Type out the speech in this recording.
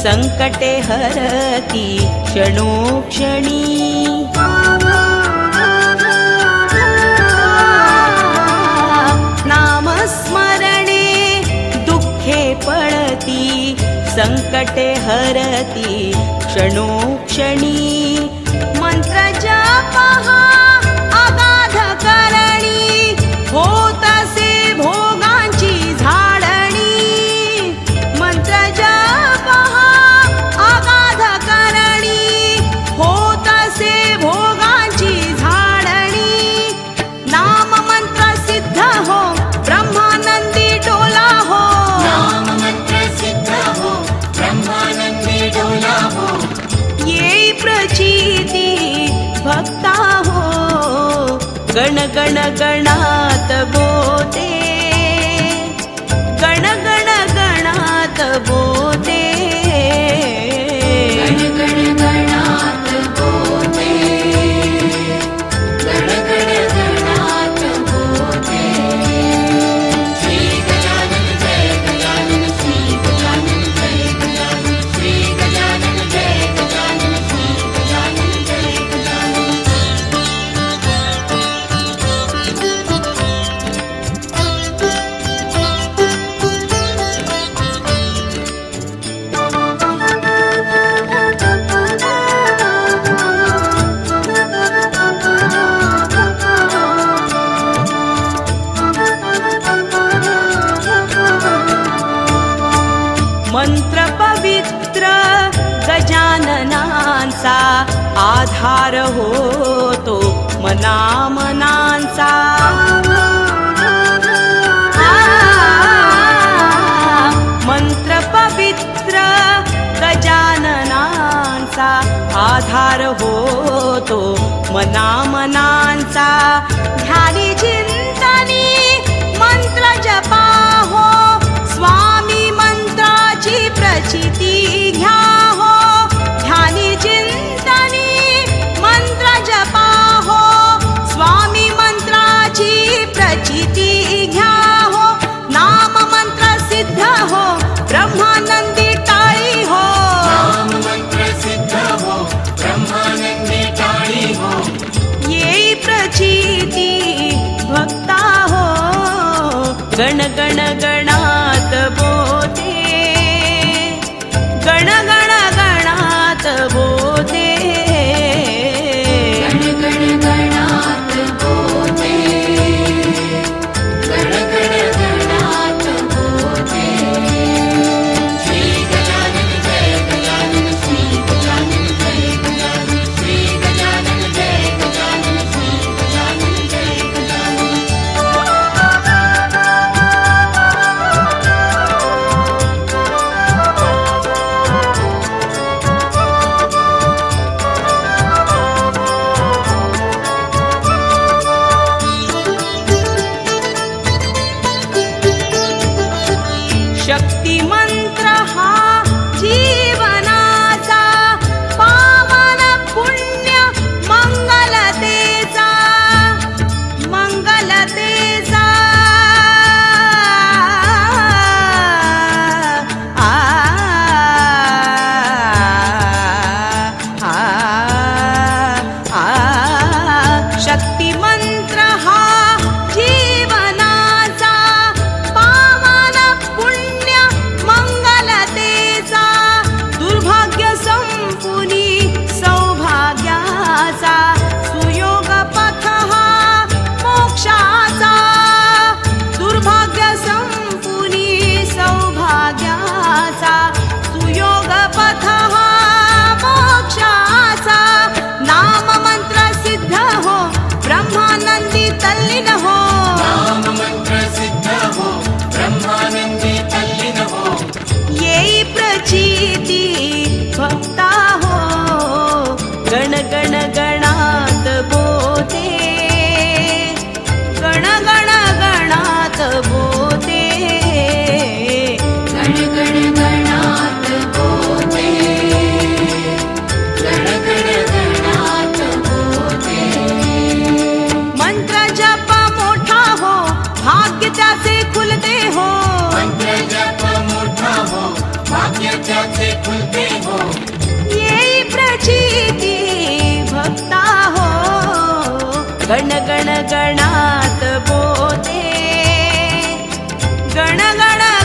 संकटे हरति क्षणोक्षणी। नामस्मरणे दुःखे पडति संकटे हरति क्षणोक्षणी। मंत्र जपः अगाध करणी होतसे भोगांची झाडणी। मंत्र जपः अगाध करणी होतसे भोगांची झाडणी। नाम मंत्र सिद्ध हो ब्रह्मानंदी डोला हो। नाम मंत्र सिद्ध हो ब्रह्मानंदी डोला हो। ये प्रचिती भक्ता हो गण गण गणात बोते। गण गण गणात बोते। गण गण गणात बोते। गण गण गणात बोते। श्री गजानन जय गजानन श्री गजानन जय गजानन श्री गजानन जय गजानन श्री गजानन जय गजानन। मंत्र पवित्र गजाननांचा आधार होतो मनामनांचा। मंत्र पवित्र गजाननांचा आधार होतो मनामनांचा। ध्यानी चिंतनी मंत्र जपा हो स्वामी मंत्राची प्रचिती घ्या हो। ध्यानी चिंतनी मंत्र जपा हो स्वामी मंत्राची प्रचिती घ्या हो। नाम मंत्र सिद्ध हो ब्रह्मानंदी टाळी हो। नाम मंत्र सिद्ध हो ब्रह्मानंदी टाळी हो। ये प्रचिती भक्ता हो गण गण गणात बोते। गण गण गणात बोते। गण गण गणात बोते। गण गण गणात बोते। श्री गजानन जय गजानन श्री गजानन जय गजानन श्री गजानन जय गजानन श्री गजानन जय गजानन। शक्ती मंत्र हा जीवनाचा पावन पुण्य मंगलतेचा। मंगलतेचा शक्ती मंत्र हा जीवनाचा पावन पुण्य मंगलतेचा। दुर्भाग्य संपुनी सौभाग्याचा सुयोग पथ हा मोक्षाचा। दुर्भाग्य संपुनी सौभाग्याचा सुयोग पथ हा मोक्षाचा। नाम मंत्र सिद्ध हो ब्रह्मानंदी तल्लीन हो। नाम मंत्र सिद्ध हो ब्रह्मानंदी तल्लीन हो। ये प्रचिती भक्ता हो गण गण गणात बोते। गण गण गणात बोते। गण गण गणात बोते। गण गण गणात बोते। मंत्र जप मोठा हो भाग्य त्याचे खुलते हो। मंत्र जप मोठा हो भाग्य त्याचे खुलते गण गण